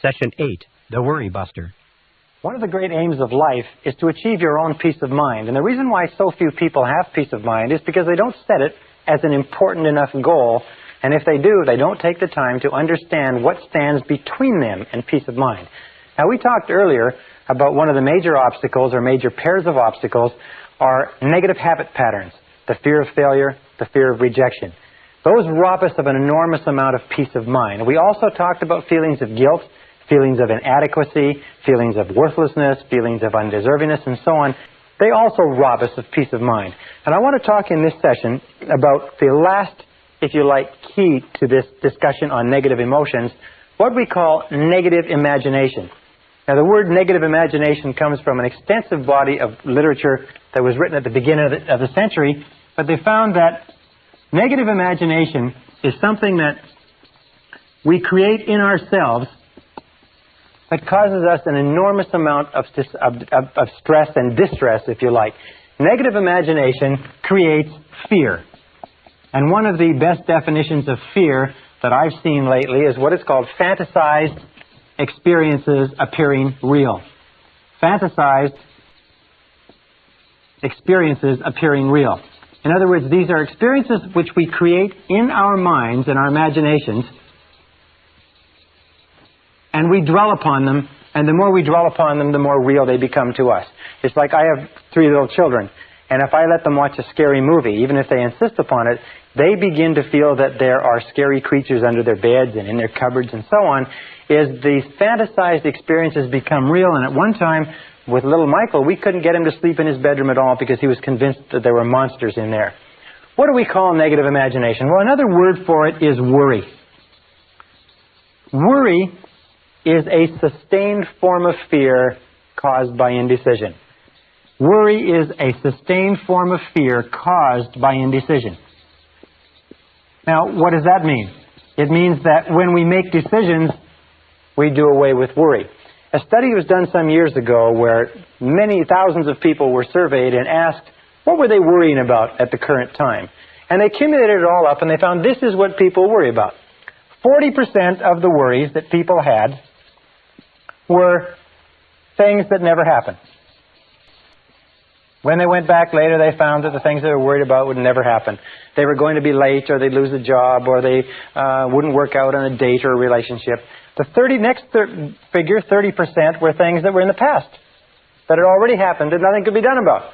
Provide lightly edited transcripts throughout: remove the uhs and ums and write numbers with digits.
Session 8, The Worry Buster. One of the great aims of life is to achieve your own peace of mind. And the reason why so few people have peace of mind is because they don't set it as an important enough goal. And if they do, they don't take the time to understand what stands between them and peace of mind. Now, we talked earlier about one of the major obstacles or major pairs of obstacles are negative habit patterns, the fear of failure, the fear of rejection. Those rob us of an enormous amount of peace of mind. We also talked about feelings of guilt, feelings of inadequacy, feelings of worthlessness, feelings of undeservingness, and so on. They also rob us of peace of mind. And I want to talk in this session about the last, if you like, key to this discussion on negative emotions, what we call negative imagination. Now, the word negative imagination comes from an extensive body of literature that was written at the beginning of the century, but they found that negative imagination is something that we create in ourselves that causes us an enormous amount of stress and distress, if you like. Negative imagination creates fear. And one of the best definitions of fear that I've seen lately is what is called fantasized experiences appearing real. Fantasized experiences appearing real. In other words, these are experiences which we create in our minds and our imaginations, and we dwell upon them, and the more we dwell upon them, the more real they become to us. It's like I have 3 little children, and if I let them watch a scary movie, even if they insist upon it, they begin to feel that there are scary creatures under their beds and in their cupboards and so on, is these fantasized experiences become real. And at one time, with little Michael, we couldn't get him to sleep in his bedroom at all because he was convinced that there were monsters in there. What do we call negative imagination? Well, another word for it is worry. Worry is a sustained form of fear caused by indecision. Worry is a sustained form of fear caused by indecision. Now, what does that mean? It means that when we make decisions, we do away with worry. A study was done some years ago where many thousands of people were surveyed and asked what were they worrying about at the current time. And they accumulated it all up and they found this is what people worry about. 40% of the worries that people had were things that never happened. When they went back later, they found that the things they were worried about would never happen. They were going to be late, or they'd lose a job, or they wouldn't work out on a date or a relationship. The next figure, 30%, were things that were in the past, that had already happened and nothing could be done about.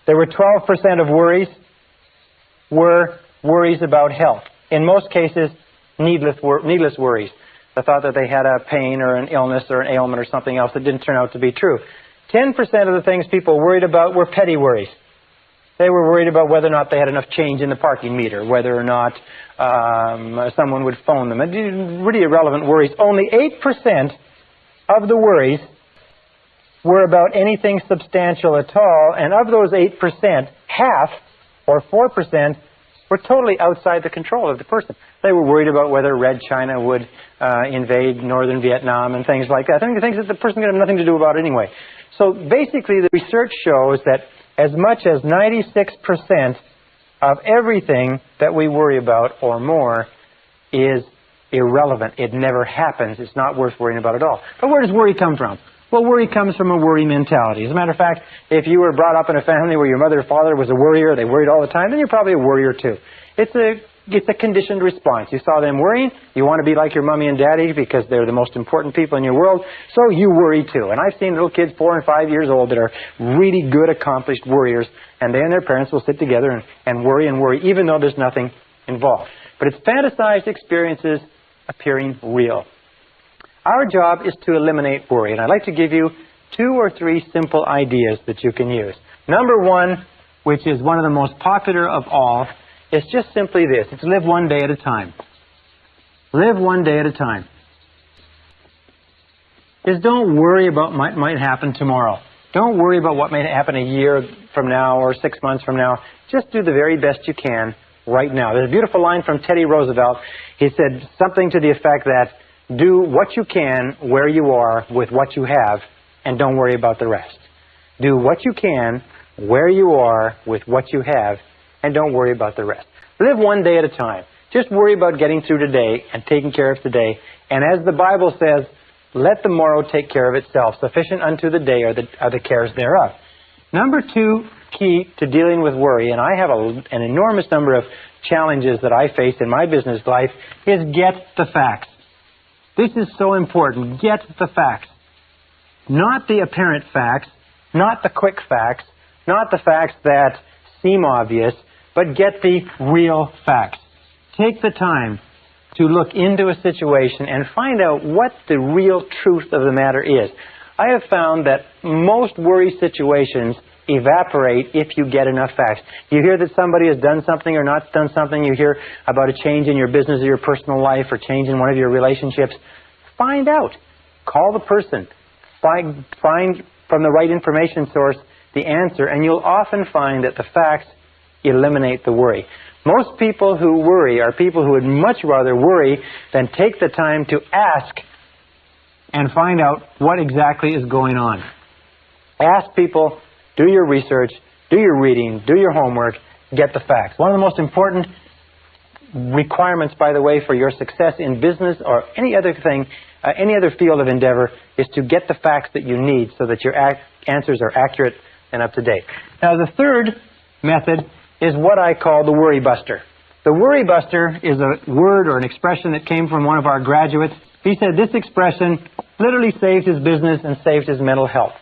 There were 12% of worries were worries about health. In most cases, needless worries. The thought that they had a pain or an illness or an ailment or something else that didn't turn out to be true. 10% of the things people worried about were petty worries. They were worried about whether or not they had enough change in the parking meter, whether or not someone would phone them. Really irrelevant worries. Only 8% of the worries were about anything substantial at all, and of those 8%, half, or 4%, were totally outside the control of the person. They were worried about whether Red China would invade northern Vietnam and things like that. I think things that the person could have nothing to do about anyway. So basically, the research shows that as much as 96% of everything that we worry about or more is irrelevant. It never happens. It's not worth worrying about at all. But where does worry come from? Well, worry comes from a worry mentality. As a matter of fact, if you were brought up in a family where your mother or father was a worrier, they worried all the time, then you're probably a worrier too. It's a conditioned response. You saw them worrying, you want to be like your mommy and daddy because they're the most important people in your world, so you worry too. And I've seen little kids 4 and 5 years old that are really good, accomplished worriers, and they and their parents will sit together and worry, even though there's nothing involved. But it's fantasized experiences appearing real. Our job is to eliminate worry, and I'd like to give you 2 or 3 simple ideas that you can use. Number 1, which is one of the most popular of all, is just simply this. It's live one day at a time. Live one day at a time. Just don't worry about what might happen tomorrow. Don't worry about what may happen a year from now or 6 months from now. Just do the very best you can right now. There's a beautiful line from Teddy Roosevelt. He said something to the effect that do what you can where you are with what you have and don't worry about the rest. Do what you can where you are with what you have and don't worry about the rest. Live one day at a time. Just worry about getting through today and taking care of today. And as the Bible says, Let the morrow take care of itself. Sufficient unto the day are the cares thereof. Number 2 key to dealing with worry, and I have an enormous number of challenges that I face in my business life, is get the facts. This is so important. Get the facts. Not the apparent facts, not the quick facts, not the facts that seem obvious, but get the real facts. Take the time to look into a situation and find out what the real truth of the matter is. I have found that most worry situations evaporate if you get enough facts. You hear that somebody has done something or not done something. You hear about a change in your business or your personal life or change in one of your relationships. Find out. Call the person. Find from the right information source the answer, and you'll often find that the facts eliminate the worry. Most people who worry are people who would much rather worry than take the time to ask and find out what exactly is going on. Ask people, do your research, do your reading, do your homework, get the facts. One of the most important requirements, by the way, for your success in business or any other thing, any other field of endeavor, is to get the facts that you need so that your answers are accurate and up to date. Now, the third method is what I call the worry buster. The worry buster is a word or an expression that came from one of our graduates. He said this expression literally saved his business and saved his mental health.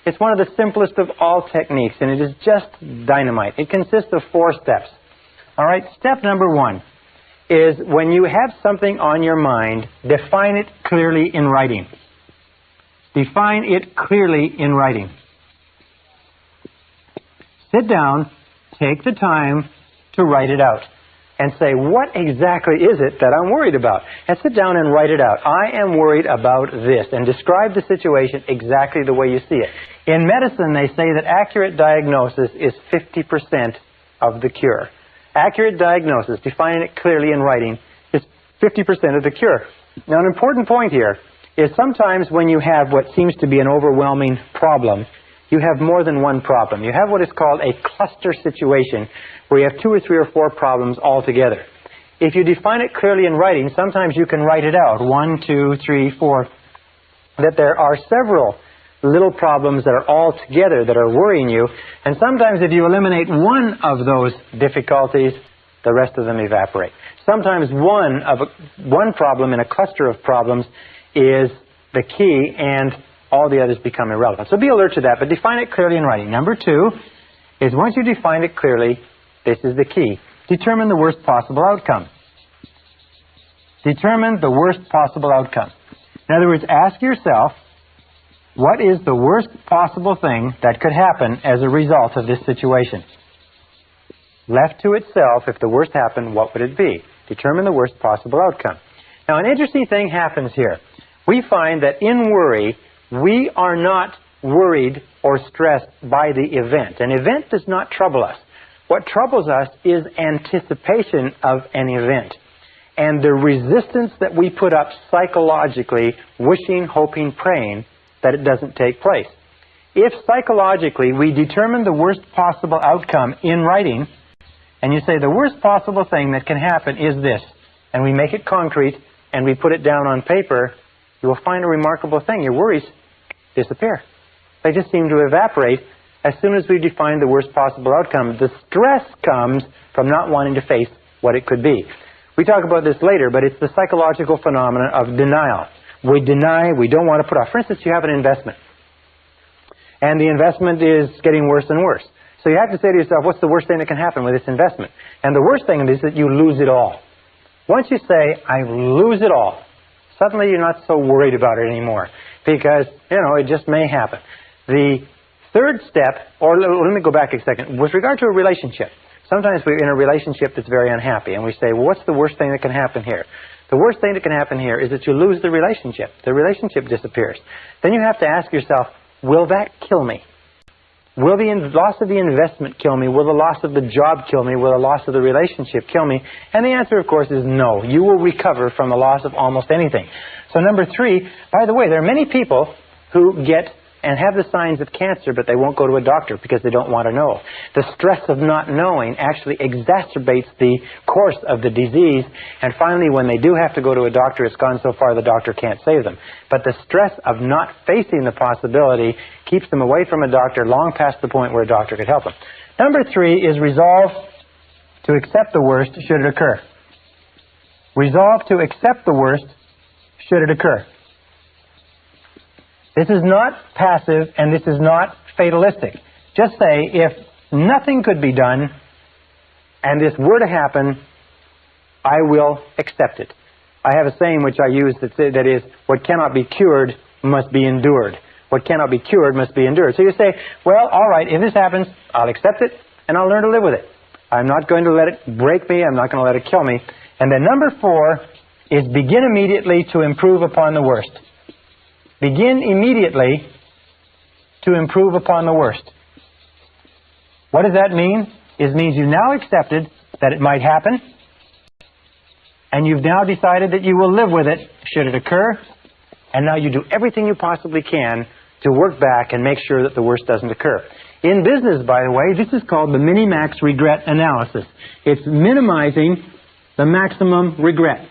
It's one of the simplest of all techniques, and it is just dynamite. It consists of 4 steps. All right, step number 1 is when you have something on your mind, define it clearly in writing. Define it clearly in writing. Sit down, take the time to write it out, and say, what exactly is it that I'm worried about? And sit down and write it out. I am worried about this, and describe the situation exactly the way you see it. In medicine, they say that accurate diagnosis is 50% of the cure. Accurate diagnosis, defining it clearly in writing, is 50% of the cure. Now, an important point here is sometimes when you have what seems to be an overwhelming problem, you have more than one problem. You have what is called a cluster situation, where you have 2 or 3 or 4 problems all together. If you define it clearly in writing, sometimes you can write it out, 1, 2, 3, 4, that there are several little problems that are all together that are worrying you. And sometimes if you eliminate one of those difficulties, the rest of them evaporate. Sometimes one problem in a cluster of problems is the key, and all the others become irrelevant. So be alert to that, but define it clearly in writing. Number 2 is once you define it clearly, this is the key. Determine the worst possible outcome. Determine the worst possible outcome. In other words, ask yourself, what is the worst possible thing that could happen as a result of this situation? Left to itself, if the worst happened, what would it be? Determine the worst possible outcome. Now, an interesting thing happens here. We find that in worry, we are not worried or stressed by the event. An event does not trouble us. What troubles us is anticipation of an event and the resistance that we put up psychologically, wishing, hoping, praying that it doesn't take place. If psychologically we determine the worst possible outcome in writing, and you say the worst possible thing that can happen is this, and we make it concrete and we put it down on paper, you will find a remarkable thing. Your worries disappear. They just seem to evaporate as soon as we define the worst possible outcome. The stress comes from not wanting to face what it could be. We talk about this later, but it's the psychological phenomenon of denial. We deny, we don't want to put off. For instance, you have an investment, and the investment is getting worse and worse. So you have to say to yourself, what's the worst thing that can happen with this investment? And the worst thing is that you lose it all. Once you say, I lose it all, suddenly you're not so worried about it anymore, because, it just may happen. The third step, or let me go back a second, with regard to a relationship. Sometimes we're in a relationship that's very unhappy, and we say, well, what's the worst thing that can happen here? The worst thing that can happen here is that you lose the relationship. The relationship disappears. Then you have to ask yourself, will that kill me? Will the loss of the investment kill me? Will the loss of the job kill me? Will the loss of the relationship kill me? And the answer, of course, is no. You will recover from the loss of almost anything. So number 3, by the way, there are many people who get and have the signs of cancer, but they won't go to a doctor because they don't want to know. The stress of not knowing actually exacerbates the course of the disease, and finally when they do have to go to a doctor, it's gone so far the doctor can't save them. But the stress of not facing the possibility keeps them away from a doctor long past the point where a doctor could help them. Number 3 is resolve to accept the worst should it occur. Resolve to accept the worst should it occur. This is not passive and this is not fatalistic. Just say, if nothing could be done and this were to happen, I will accept it. I have a saying which I use that is, what cannot be cured must be endured. What cannot be cured must be endured. So you say, well, all right, if this happens, I'll accept it and I'll learn to live with it. I'm not going to let it break me. I'm not going to let it kill me. And then number 4 is begin immediately to improve upon the worst. Begin immediately to improve upon the worst. What does that mean? It means you've now accepted that it might happen, and you've now decided that you will live with it should it occur, and now you do everything you possibly can to work back and make sure that the worst doesn't occur. In business, by the way, this is called the mini-max regret analysis. It's minimizing the maximum regret.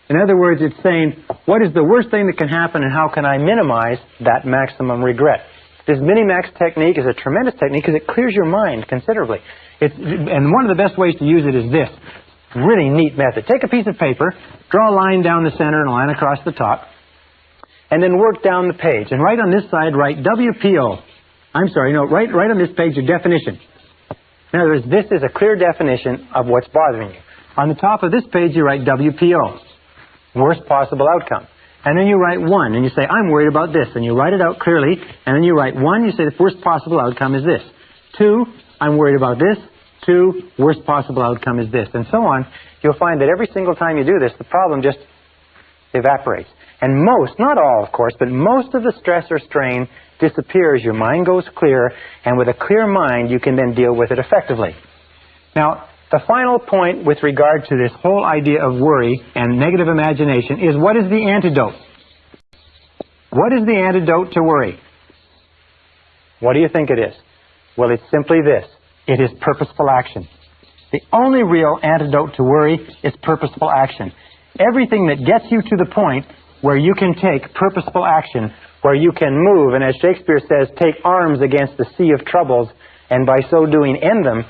In other words, it's saying, what is the worst thing that can happen and how can I minimize that maximum regret? This mini-max technique is a tremendous technique because it clears your mind considerably. And one of the best ways to use it is this really neat method. Take a piece of paper, draw a line down the center and a line across the top, and then work down the page. And right on this side, write WPO. Right on this page, your definition. In other words, this is a clear definition of what's bothering you. On the top of this page, you write WPO. Worst possible outcome. And then you write 1, and you say, I'm worried about this. And you write it out clearly, and then you write 1, you say the worst possible outcome is this. 2, I'm worried about this. 2, worst possible outcome is this. And so on. You'll find that every single time you do this, the problem just evaporates. And most, not all of course, but most of the stress or strain disappears. Your mind goes clear, and with a clear mind, you can then deal with it effectively. Now, the final point with regard to this whole idea of worry and negative imagination is, what is the antidote? What is the antidote to worry? What do you think it is? Well, it's simply this. It is purposeful action. The only real antidote to worry is purposeful action. Everything that gets you to the point where you can take purposeful action, where you can move, and as Shakespeare says, take arms against the sea of troubles, and by so doing end them.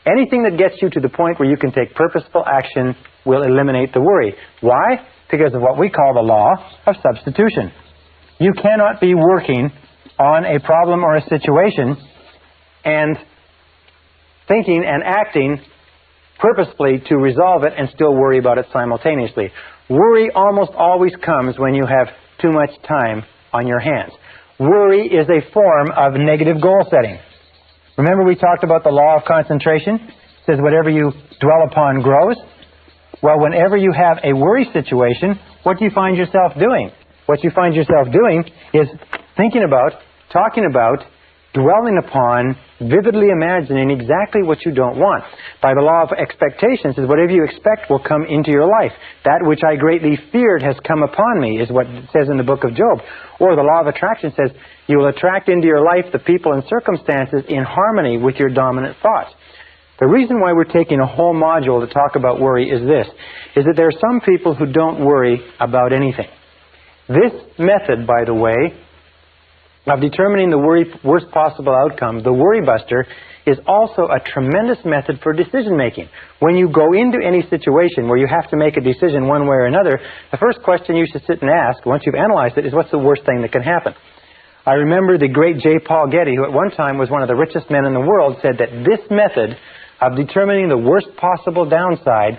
Anything that gets you to the point where you can take purposeful action will eliminate the worry. Why? Because of what we call the law of substitution. You cannot be working on a problem or a situation and thinking and acting purposefully to resolve it and still worry about it simultaneously. Worry almost always comes when you have too much time on your hands. Worry is a form of negative goal setting. Remember we talked about the law of concentration? It says whatever you dwell upon grows. Well, whenever you have a worry situation, what do you find yourself doing? What you find yourself doing is thinking about, talking about, dwelling upon, vividly imagining exactly what you don't want. By the law of expectations, is whatever you expect will come into your life. That which I greatly feared has come upon me, is what it says in the book of Job. Or the law of attraction says, you will attract into your life the people and circumstances in harmony with your dominant thoughts. The reason why we're taking a whole module to talk about worry is this, is that there are some people who don't worry about anything. This method, by the way, of determining the worst possible outcome, the worry buster, is also a tremendous method for decision making. When you go into any situation where you have to make a decision one way or another, the first question you should sit and ask, once you've analyzed it, is what's the worst thing that can happen? I remember the great J. Paul Getty, who at one time was one of the richest men in the world, said that this method of determining the worst possible downside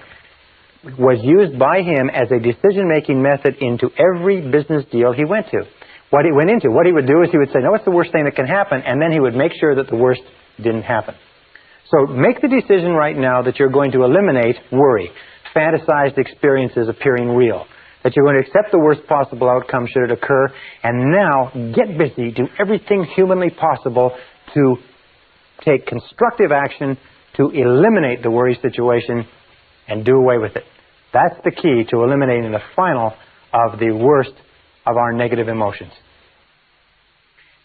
was used by him as a decision-making method into every business deal he went to. What he went into, what he would do is he would say, no, what's the worst thing that can happen? And then he would make sure that the worst didn't happen. So make the decision right now that you're going to eliminate worry, fantasized experiences appearing real, that you're going to accept the worst possible outcome should it occur, and now get busy, do everything humanly possible to take constructive action to eliminate the worry situation and do away with it. That's the key to eliminating the final of the worst of our negative emotions.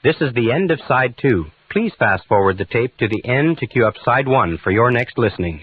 This is the end of side 2. Please fast forward the tape to the end to cue up side 1 for your next listening.